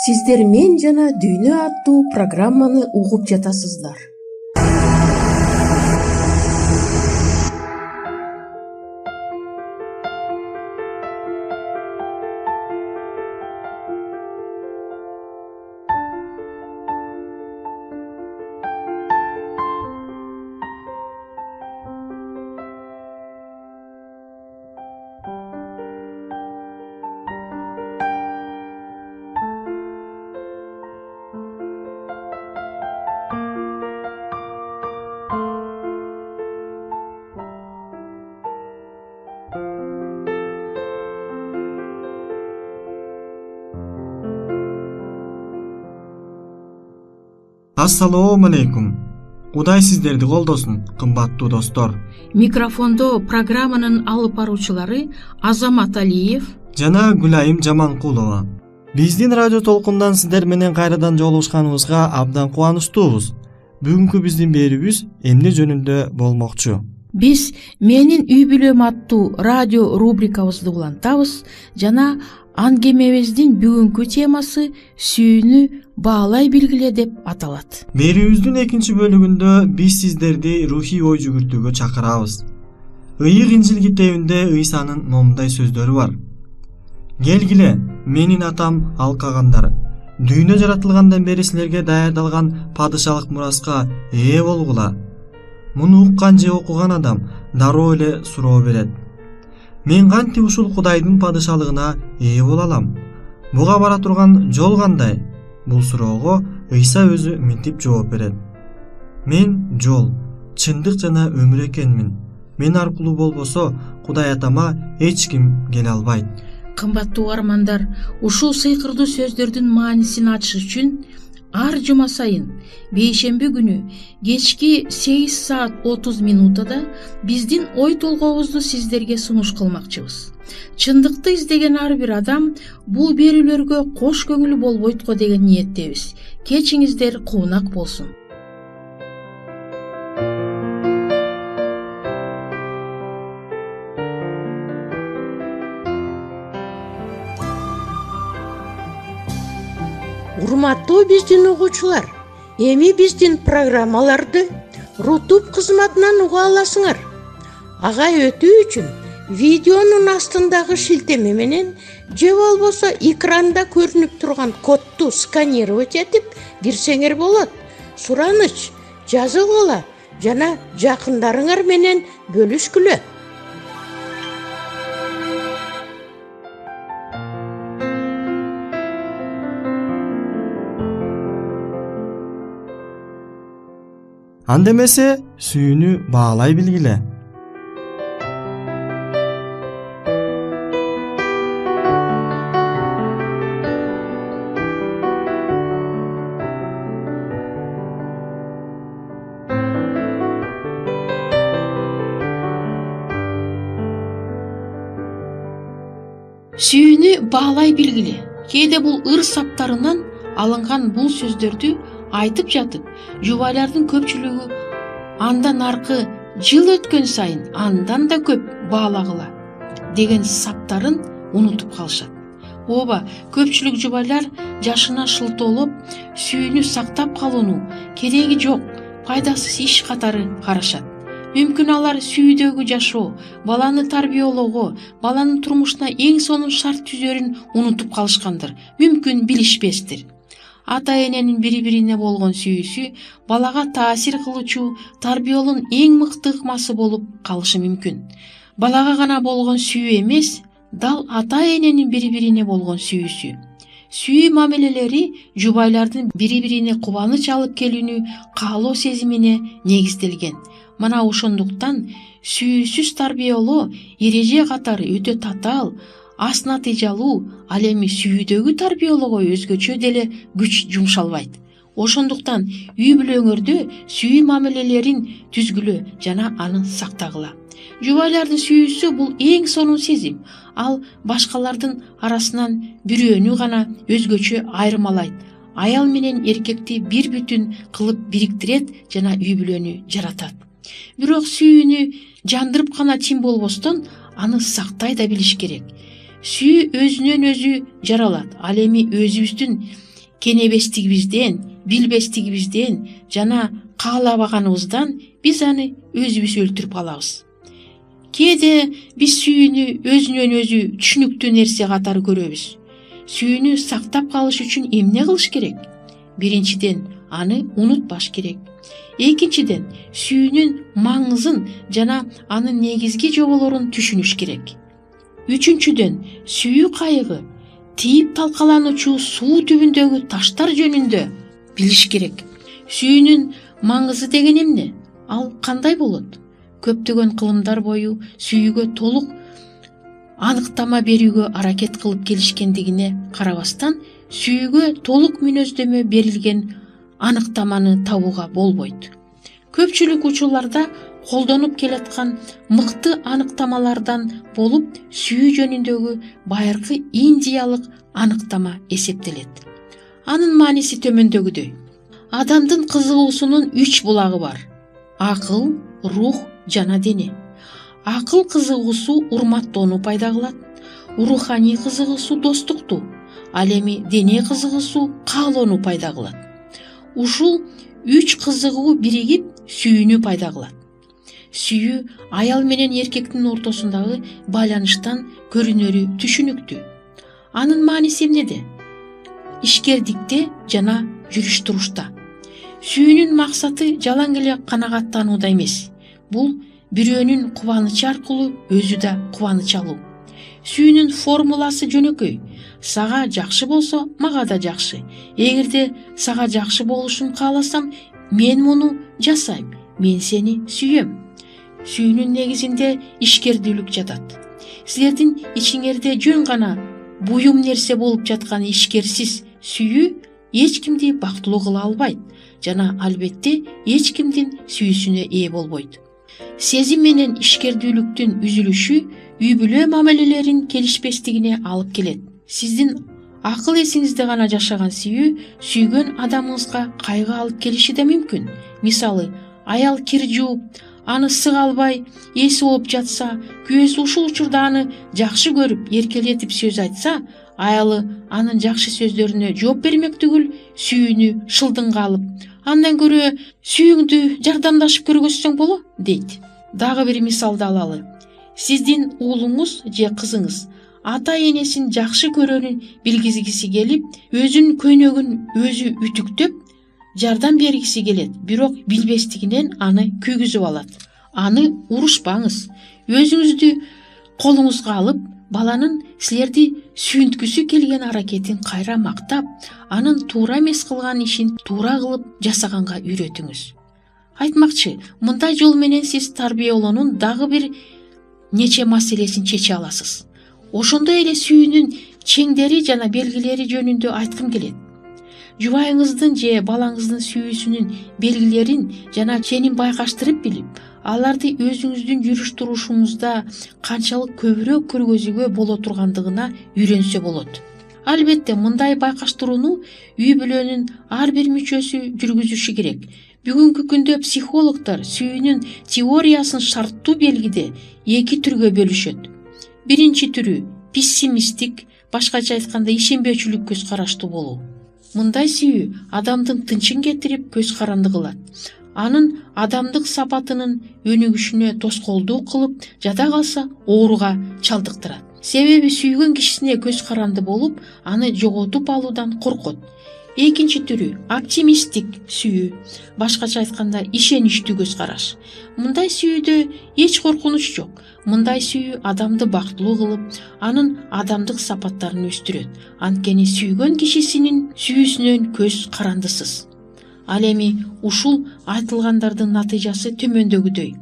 Сиздер «Мен жана дүйнө» аттуу программаны угуп жатасыздар. Ассалому алейкум. Кудай сиздерди колдосун, кымбаттуу достор. Микрофондо программанын алып баруучулары Азамат Алиев жана Гүлайым Жаманкулова. Биздин радио толкундан сиздер менен кайрадан жолугушканыбызга абдан кубанычтуубуз. Бүгүнкү биздин берүүбүз эмне жөнүндө болмокчу? биз «Менин үй бүлөм» аттуу радио рубрикабызды улантабыз жана аңгемебиздин бүгүнкү темасы «Сүйүүнү баалай билгиле» деп аталат. Берүүбүздүн экинчи бөлүгүндө биз сиздерди рухий ой жүгүртүүгө чакырабыз. Ыйык Инжил китебинде Ыйсанын момундай сөздөрү бар. Келгиле, менин атам алкагандар. Дүйнө жаратылгандан бери силерге даярдалган падышалык мураска ээ болгула. Муну уккан же окуган адам дароо эле суроо берет. Мен кантип ушул Кудайдын падышалыгына ээ боло алам? Буга бара турган жол кандай? Бул суроого Ыйса өзү мынтип жооп берет. Мен жол, чындык жана өмүр экенмин. Мен аркылуу болбосо Кудай атама эч ким келе албайт. Кымбаттуу армандар, ушул сыйкырдуу сөздөрдүн маанисин ачыш үчүн ар жума сайын бейшемби күнү кечки 8:30 биздин ой толгообузду сиздерге сунуш кылмакчыбыз. Чындыкты издеген ар бир адам бул берүүлөргө кош көңүл болбойт го деген ниеттебиз. Кечиңиздер куунак болсун. Урматтуу биздин угуучулар, эми биздин программаларды Рутуб кызматынан уга аласыңар. Ага өтүү үчүн видеонун астындагы шилтеме менен же болбосо экранда көрүнүп турган кодду сканировать этип кирсеңер болот. Сураныч жазылгыла жана жакындарыңар менен бөлүшкүлө. Анда эмесе сүйүүнү баалай билгиле. Сүйүүнү баалай билгиле. Кээде бул ыр саптарынан алынган бул сөздөрдү айтып жатып, жубайлардын көпчүлүгү андан аркы жыл өткөн сайын андан да көп баалагыла деген саптарын унутуп калышат. Ооба, көпчүлүк жубайлар жашына шылтоолоп, сүйүүнү сактап калууну кереги жок, пайдасыз иш катары карашат. Мүмкүн алар сүйүүдөгү жашоо, баланы тарбиялоого, баланын турмушуна эң сонун шарт түзөрүн унутуп калышкандыр. Мүмкүн билишпестир. Ата-эненин бири-бирине болгон сүйүүсү балага таасир кылуучу тарбиялоонун эң мыкты ыкмасы болуп калышы мүмкүн. Балага гана болгон сүйүү эмес, дал ата-эненин бири-бирине болгон сүйүүсү. Сүйүү мамилелери жубайлардын бири-бирине кубаныч алып келүүнү каалоо сезимине негизделген. Мына ошондуктан сүйүүсүз тарбиялоо эреже катары өтө татаал, аз натыйжалуу, ал эми сүйүүдөгү тарбиялоого өзгөчө деле күч жумшалбайт. Ошондуктан үй бүлөңөрдө сүйүү мамилелерин түзгүлө жана аны сактагыла. Жубайлардын сүйүүсү бул эң сонун сезим. Ал башкалардын арасынан бирөөнү гана өзгөчө айырмалайт. Аял менен эркекти бир бүтүн кылып бириктирет жана үй бүлөнү жаратат. Бирок сүйүүнү жандырып гана тим болбостон, аны сактай да билиш керек. Сүйүү өзүнөн өзү жаралат. Ал эми өзүбүздүн кенебестигибизден, билбестигибизден жана каалабаганыбыздан биз аны өзүбүз өлтүрүп алабыз. Кээде биз сүйүүнү өзүнөн өзү түшүнүктүү нерсе катары көрөбүз. Сүйүүнү сактап калыш үчүн эмне кылыш керек? Биринчиден, аны унутпаш керек. Экинчиден, сүйүүнүн маңызын жана анын негизги жоболорун түшүнүш керек. Үчүнчүдөн, сүйүү кайыгы тийип талкалануучу суу түбүндөгү таштар жөнүндө билиш керек. Сүйүүнүн маңызы деген эмне? Ал кандай болот? Көптөгөн кылымдар бою сүйүүгө толук аныктама берүүгө аракет кылып келишкендигине карабастан, сүйүүгө толук мүнөздөмө берилген аныктаманы табууга болбойт. Көпчүлүк учурларда колдонуп келаткан мыкты аныктамалардан болуп сүйүү жөнүндөгү байыркы индиялык аныктама эсептелет. Анын мааниси төмөндөгүдөй. Адамдын кызыгуусунун 3 булагы бар: акыл, рух жана дене. Акыл кызыгуусу урматтоону пайда кылат, руханий кызыгуусу достукту, ал эми дене кызыгуусу каалоону пайда кылат. Ушул 3 кызыгуу биригип сүйүүнү пайда кылат. Сүйүү аял менен эркектин ортосундагы байланыштан көрүнөрү түшүнүктүү. Анын мааниси эмнеде? Ишкердикте жана жүрүш турушта. Сүйүүнүн максаты жалаң эле канагаттанууда эмес. Бул бирөөнүн кубанычы аркылуу өзү да кубаныч алуу. Сүйүүнүн формуласы жөнөкөй. Сага жакшы болсо, мага да жакшы. Эгерде сага жакшы болушун кааласам, мен муну жасайм. Мен сени сүйөм. Сүйүүнүн негизинде ишкердүүлүк жатат. Силердин ичиңерде жөн гана буюм нерсе болуп жаткан ишкерсиз сүйүү эч кимди бактылуу кыла албайт жана албетте эч кимдин сүйүүсүнө ээ болбойт. Сезим менен ишкердүүлүктүн үзүлүшү үй бүлө мамилелерин келишпестигине алып келет. Сиздин акыл эсиңизде гана жашаган сүйүү сүйгөн адамыңызга кайгы алып келиши да мүмкүн. Мисалы, аял кир жууп, аны сыга албай эси ооп жатса, күйөөсү ушул учурда аны жакшы көрүп, эркелетип сөз айтса, аялы анын жакшы сөздөрүнө жооп бермек түгүл, сүйүүнү шылдыңга алып, андан көрө сүйүүңдү жардамдашып көргөзсөң боло, дейт. Дагы бир мисалды алалы. Сиздин уулуңуз же кызыңыз ата энесин жакшы көрөрүн билгизгиси келип, өзүнүн көйнөгүн өзү үтүктөп, жардам бергиси келет, бирок билбестигинен аны күйгүзүп алат. Аны урушпаңыз. Өзүңүздү колуңузга алып, баланын силерди сүйүнткүсү келген аракетин кайра мактап, анын туура эмес кылган ишин туура кылып жасаганга үйрөтүңүз. Айтмакчы, мындай жол менен сиз тарбиялоонун дагы бир нече маселесин чече аласыз. Ошондой эле сүйүүнүн чеңдери жана белгилери жөнүндө айткым келет. Жубайыңыздын же балаңыздын сүйүүсүнүн белгилерин жана ченин байкаштырып билип, аларды өзүңүздүн жүрүш турушуңузда канчалык көбүрөөк көргөзүүгө боло тургандыгына үйрөнсө болот. Албетте, мындай байкаштырууну үй бүлөнүн ар бир мүчөсү жүргүзүшү керек. Бүгүнкү күндө психологдор сүйүүнүн теориясын шарттуу белгиде 2 түргө бөлүшөт. Биринчи түрү пессимисттик, башкача айтканда ишенбөөчүлүк көз караштуу болуу. Мындай сүйүү адамдын тынчын кетирип көз каранды кылат. Анын адамдык сапатынын өнүгүшүнө тоскоолдук кылып, жада калса ооруга чалдыктырат. Себеби сүйгөн кишисине көз каранды болуп, аны жоготуп алуудан коркот. Экинчи түрү оптимисттик сүйүү, башкача айтканда ишеничтүү көз караш. Мындай сүйүүдө эч коркунуч жок. Мындай сүйүү адамды бактылуу кылып, анын адамдык сапаттарын өстүрөт. Анткени сүйгөн кишисинин сүйүүсүнөн көз карандысыз. Ал эми ушул айтылгандардын натыйжасы төмөндөгүдөй.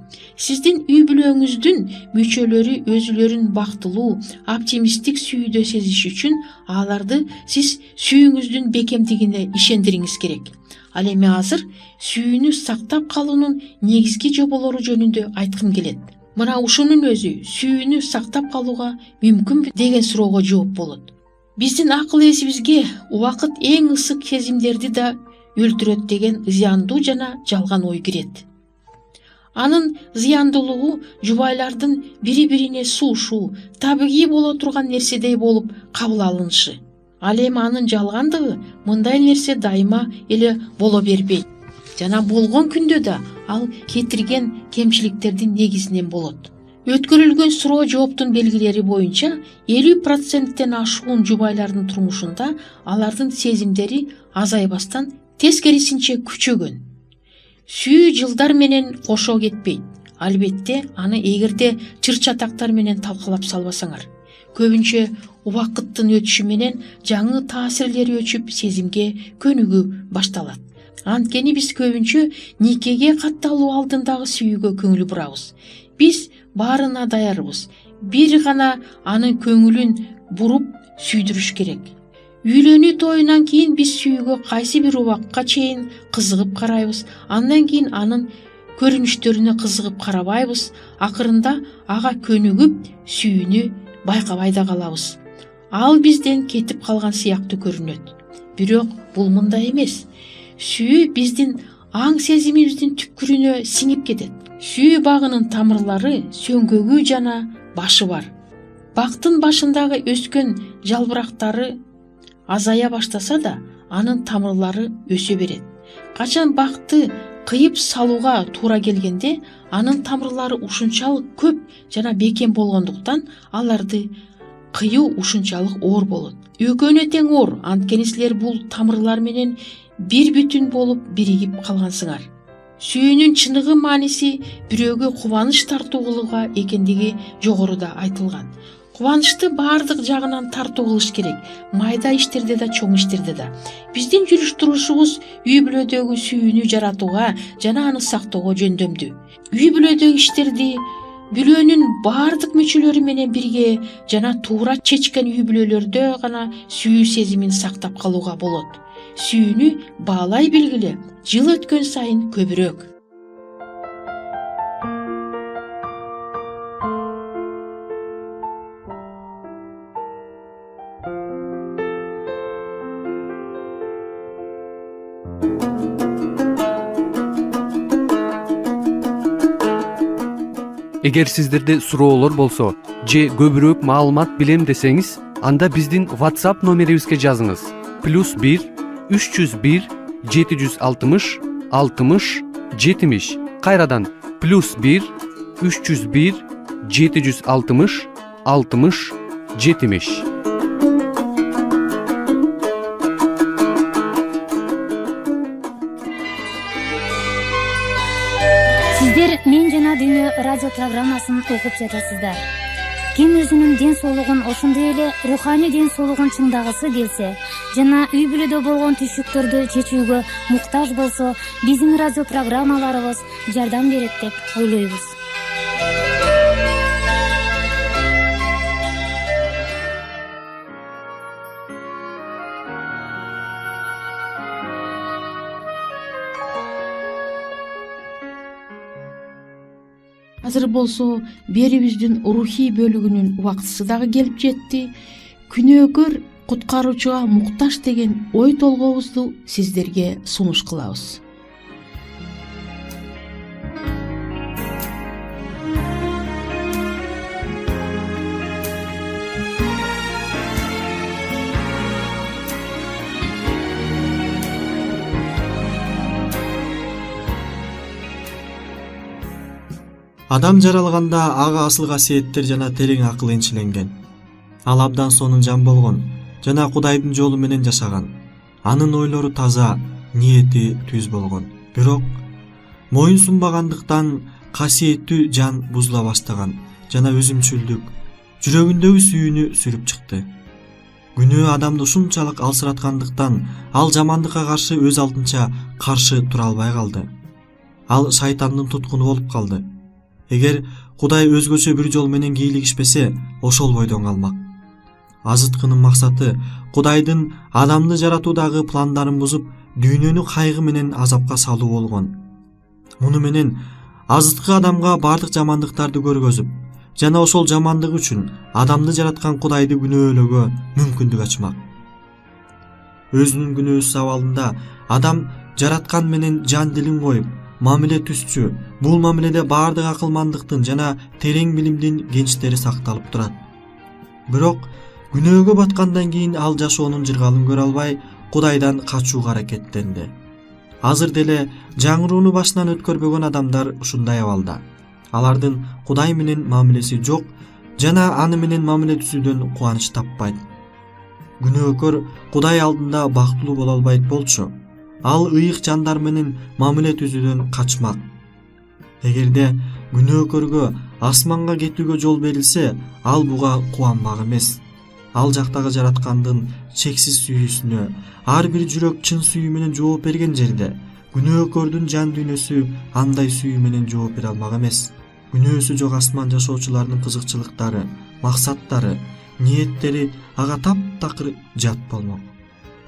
Сиздин үй бүлөңүздүн мүчөлөрү өзүлөрүн бактылуу, оптимисттик сүйүүдө сезиш үчүн аларды сиз сүйүүңүздүн бекемдигине ишендириңиз керек. Ал эми азыр сүйүүнү сактап калуунун негизги жоболору жөнүндө айткым келет. Мына ушунун өзү сүйүүнү сактап калууга мүмкүнбү деген суроого жооп болот. Биздин акыл эсибизге убакыт эң ысык сезимдерди да өлтүрөт деген зыяндуу жана жалган ой кирет. Анын зыяндуулугу жубайлардын бири-бирине суушуу, табигый боло турган нерседей болуп кабыл алынышы. Ал эми анын жалгандыгы мындай нерсе дайыма эле боло бербейт. Жана болгон күндө да ал кетирген кемчиликтердин негизинен болот. Өткөрүлгөн суроо жооптун белгилери боюнча 50%тен ашуун жубайлардын турмушунда алардын сезимдери азайбастан тескерисинче күчөгөн. Сүйүү жылдар менен кошо кетпейт. Албетте аны эгерде чыр чатактар менен талкалап салбасаңар. Көбүнчө убакыттын өтүшү менен жаңы таасирлери өчүп сезимге көнүгүү башталат. Анткени биз көбүнчө никеге катталуу алдындагы сүйүүгө көңүл бурабыз. Биз баарына даярбыз. Бир гана анын көңүлүн буруп сүйдүрүш керек. Үйлөнүү тоюнан кийин биз сүйүүгө кайсы бир убакка чейин кызыгып карайбыз. Андан кийин анын көрүнүштөрүнө кызыгып карабайбыз. Акырында ага көнүгүп сүйүүнү байкабай да калабыз. Ал бизден кетип калган сыяктуу көрүнөт. Бирок бул мындай эмес. Сүйүү биздин аң сезимибиздин түпкүрүнө сиңип кетет. Сүйүү багынын тамырлары, сөңгөгү жана башы бар. Бактын башындагы өскөн жалбырактары азая баштаса да, анын тамырлары өсө берет. Качан бакты кыйып салууга туура келгенде, анын тамырлары ушунчалык көп жана бекем болгондуктан аларды кыюу ушунчалык оор болот. Экөөнө тең оор, анткени силер бул тамырлар менен бир бүтүн болуп биригип калгансыңар. Сүйүүнүн чыныгы мааниси бирөөгө кубаныч тартуу кылууга экендиги жогоруда айтылган. Кубанычты баардык жагынан тартуу кылыш керек. Майда иштерде да, чоң иштерде да. Биздин жүрүш турушубуз үй бүлөдөгү сүйүүнү жаратууга жана аны сактоого жөндөмдүү. Үй бүлөдөгү иштерди бүлөөнүн баардык мүчөлөрү менен бирге жана туура чечкен үй бүлөлөрдө гана сүйүү сезимин сактап калууга болот. Сүйүүнү баалай билгиле, жыл өткөн сайын көбүрөөк. Эгер сиздерде суроолор болсо же көбүрөөк маалымат билем десеңиз, анда биздин WhatsApp номерибизге жазыңыз. +1 301 760 60 70. Кайрадан +1 301 760 60 70. Сиздер Мен жана Дүйнө радио программасын угуп жатасыздар. Ким өзүнүн ден соолугун, ошондой эле руханий ден соолугун чыңдагысы келсе жана үй бүлөдө болгон түйшүктөрдү чечүүгө муктаж болсо, биздин радио программаларыбыз жардам берет деп ойлойбуз. Азыр болсо берибиздин рухий бөлүгүнүн убактысы дагы келип жетти. Күнөөкөр куткаруучуга муктаж деген ой толгообузду сиздерге сунуш кылабыз. Адам жаралганда ага асыл касиеттер жана терең акыл энчиленген. Ал абдан сонун жан болгон жана Кудайдын жолу менен жашаган. Анын ойлору таза, ниети түз болгон. Бирок моюн сунбагандыктан касиеттүү жан бузула баштаган жана өзүмчүлдүк жүрөгүндөгү сүйүүнү сүрүп чыкты. Күнөө адамды ушунчалык алсыраткандыктан ал жамандыкка каршы өз алдынча каршы тура албай калды. Ал шайтандын туткуну болуп калды. Эгер Кудай өзгөчө бир жол менен кийлигишпесе, ошол бойдон калмак. Азыткынын максаты Кудайдын адамды жаратуудагы пландарын бузуп, дүйнөнү кайгы менен азапка салуу болгон. Муну менен азыткы адамга бардык жамандыктарды көргөзүп, жана ошол жамандык үчүн адамды жараткан Кудайды күнөөлөөгө мүмкүндүк ачмак. Өзүнүн күнөөсүз абалында адам жараткан менен жан дилин коюп, мамиле түзчү. Бул мамиледе бардык акылмандыктын жана терең билимдин кенчтери сакталып турат. Бирок Күнөөгө баткандан кийин ал жашоонун жыргалын көрө албай Кудайдан качууга аракеттенди. Азыр деле жаңырууну башынан өткөрбөгөн адамдар ушундай абалда. Алардын Кудай менен мамилеси жок жана аны менен мамиле түзүүдөн кубаныч таппайт. Күнөөкөр Кудай алдында бактылуу боло албайт болчу. Ал ыйык жандар менен мамиле түзүүдөн качмак. Эгерде күнөөкөргө асманга кетүүгө жол берилсе, ал буга кубанмак эмес. Ал жактагы жараткандын чексиз сүйүүсүнө ар бир жүрөк чын сүйүү менен жооп берген жерде, күнөөкөрдүн жан дүйнөсү андай сүйүү менен жооп бере алмак эмес. Күнөөсү жок асман жашоочуларынын кызыкчылыктары, максаттары, ниеттери ага таптакыр жат болмок.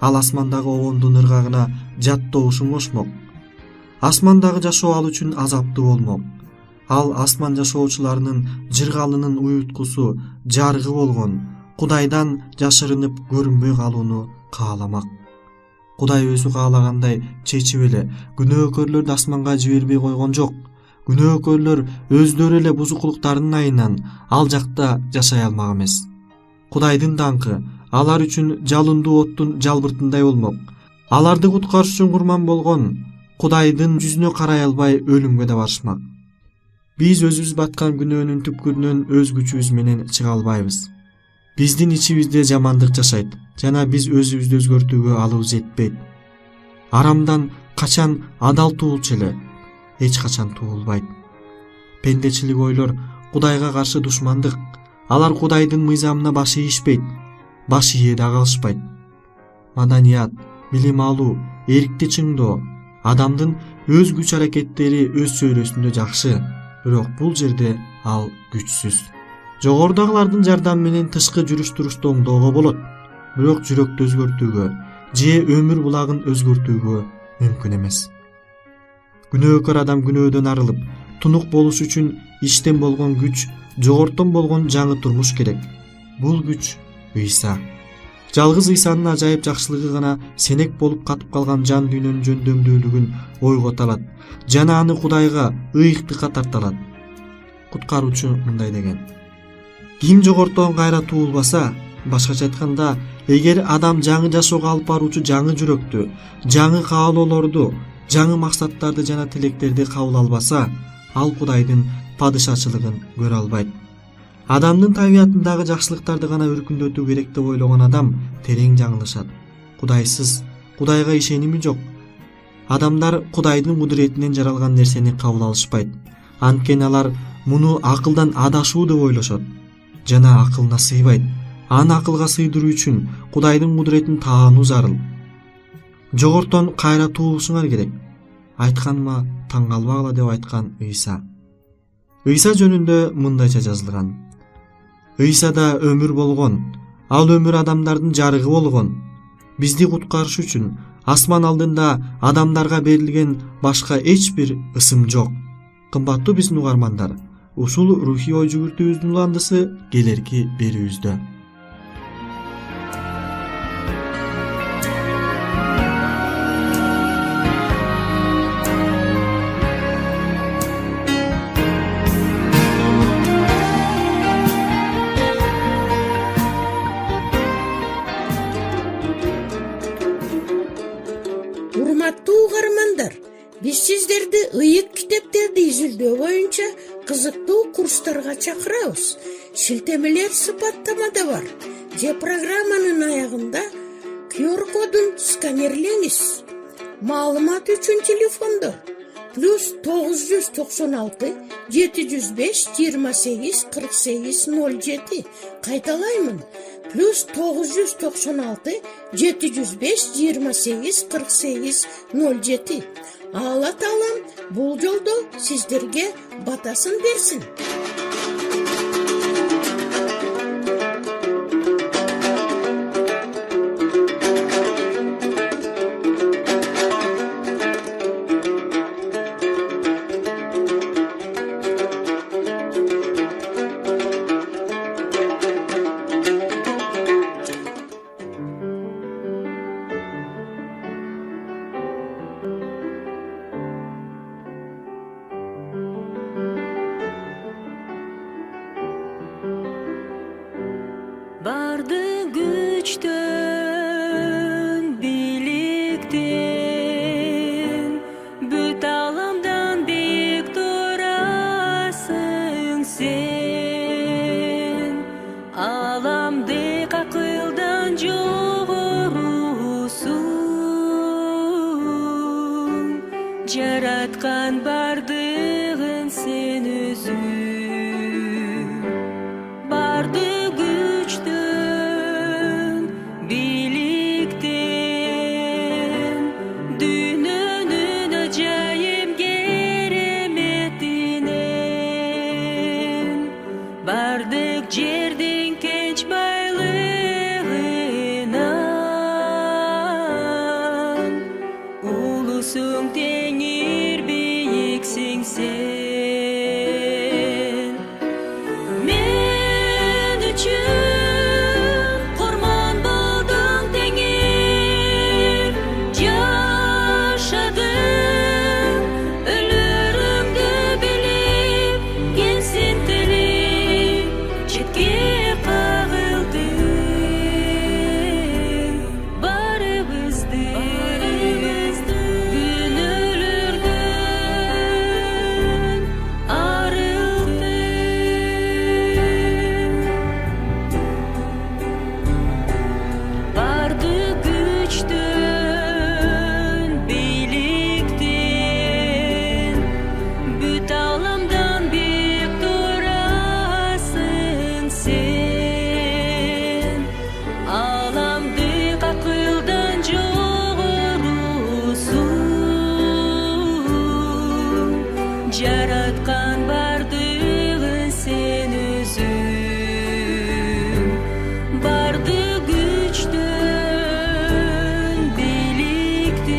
Ал асмандагы обондун ыргагына жаттоошун кошмок. Асмандагы жашоо ал үчүн азаптуу болмок. Ал асман жашоочуларынын жыргалынын уюткусу, жарыгы болгон, Кудайдан жашырынып көрүнбөй калууну кааламак. Кудай өзү каалагандай чечип эле күнөөкөрлөрдү асманга жибербей койгон жок. Күнөөкөрлөр өздөрү эле бузукулуктарынын айынан ал жакта жашай алмак эмес. Кудайдын даңкы алар үчүн жалындуу оттун жалбыртындай болмок. Аларды куткарыш үчүн курман болгон Кудайдын жүзүнө карай албай өлүмгө да барышмак. Биз өзүбүз баткан күнөөнүн түпкүрүнөн өз күчүбүз менен чыга албайбыз. Биздин ичибизде жамандык жашайт жана биз өзүбүздү өзгөртүүгө алыбыз жетпейт. Арамдан качан адал туулчу эле, эч качан туулбайт. Пендечилик ойлор Кудайга каршы душмандык. Алар Кудайдын мыйзамына баш ийишпейт, баш ийе да калышпайт. Маданият, билим алуу, эркти чыңдоо, адамдын өз күч аракеттери өз чөйрөсүндө жакшы, бирок бул жерде ал күчсүз. Жогорудагылардын жардамы менен тышкы жүрүш-турушту оңдоого болот, бирок жүрөктү өзгөртүүгө же өмүр булагын өзгөртүүгө мүмкүн эмес. Күнөөкөр адам күнөөдөн арылып, тунук болуш үчүн иштен болгон күч, жогортон болгон жаңы турмуш керек. Бул күч Ыйса. Жалгыз Ыйсанын ажайып жакшылыгы гана сенек болуп катып калган жан дүйнөнүн жөндөмдүүлүгүн ойгото алат жана аны Кудайга ыйыктыкка тарта алат. Куткаруучу мындай деген: ким жогортон кайра туулбаса, башкача айтканда, эгер адам жаңы жашоого алып баруучу жаңы жүрөктү, жаңы каалоолорду, жаңы максаттарды жана тилектерди кабыл албаса, ал Кудайдын падышачылыгын көрө албайт. Адамдын табиятындагы жакшылыктарды гана өркүндөтүү керек деп ойлогон адам терең жаңылышат. Кудайсыз, Кудайга ишеними жок. Адамдар Кудайдын кудуретинен жаралган нерсени кабыл алышпайт. Анткени алар муну акылдан адашуу деп ойлошот. Жана акылына сыйбайт. Аны акылга сыйдыруу үчүн Кудайдын кудуретин таануу зарыл. Жогортон кайра туулушуңар керек. Айтканыма таң калбагыла деп айткан Ыйса. Ыйса жөнүндө мындайча жазылган: Ыйсада өмүр болгон, ал өмүр адамдардын жарыгы болгон. Бизди куткарыш үчүн асман алдында адамдарга берилген башка эч бир ысым жок. Кымбаттуу биздин угармандар, ушул рухий ой жүгүртүүбүздүн уландысы келерки берүүбүздө. Урматтуу угармандар, биз сиздерди ыйык китептерди изилдөө боюнча кызыктуу курстарга чакырабыз. Шилтемелер сыпаттамада бар. Же программанын аягында QR-кодун сканерлеңиз. Маалымат үчүн телефондо +996 705 28 48 07. Кайталаймын. +996 705 28 48 07. Алла Таалам бул жолдо сиздерге батасын берсин. güçten, bilikten, büt alamdan büyük durasın sen. Alamdık akıldan joğurusun, jaratkan bardığın sen özün. Bardı güçten, bilikten, dününün acayip keremetinden. Bardık жердин kenç baylığından, ulusun tengir biyiksin sen. Men üçün kurban boldun tengir, yaşadın ölürümdü bilip, gensin tilip, chetke kagıldın. Barыбызды gün ölürдün, arıldın. Bardı güçten, bilikten, büt alamdan büyük durasın sen. Alamdık akıldan joğurusun, jaratkan bardığın sen özün. Bardı güçten, bilikten,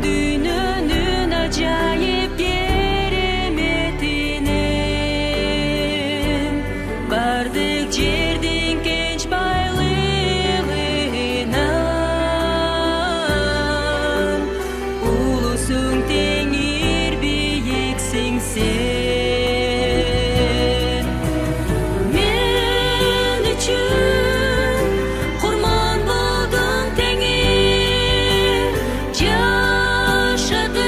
dününün acayip keremetinden. Bardık жердин kenç baylığından, ulusun tengir biyiksin sen. Men üçün kurban boldun tengir, yaşadın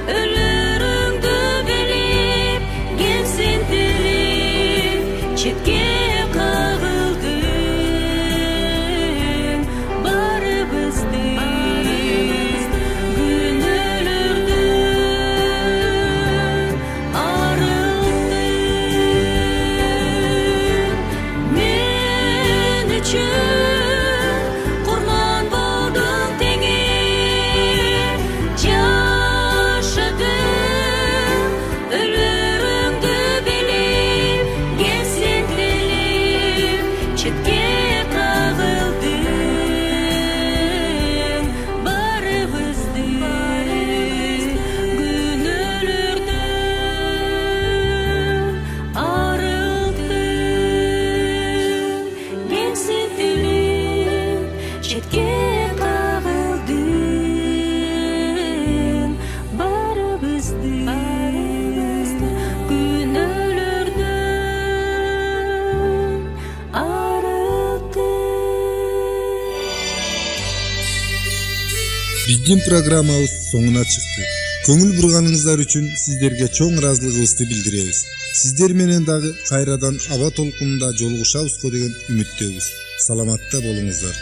ölürüngdü bilip, gensin tilip, chetke kagıldın. Barыбызды gün ölürдün, arıldın. Men üçün kurban boldun tengir, yaşadın ölürüngdü bilip, gensin tilip, chetke kagıldın. Barыбызды gün ölürдün, arıldın. Gensin tilip, chetke kagıldın. Barыбызды gün ölürдün, arıldın. Биздин программабыз соңуна чыкты. Көңүл бурганыңыздар үчүн сиздерге чоң ыраазылыгыбызды билдиребиз. Сиздер менен дагы кайрадан аба толкунунда жолугушабызго деген үмүттөбүз. Саламатта болуңуздар.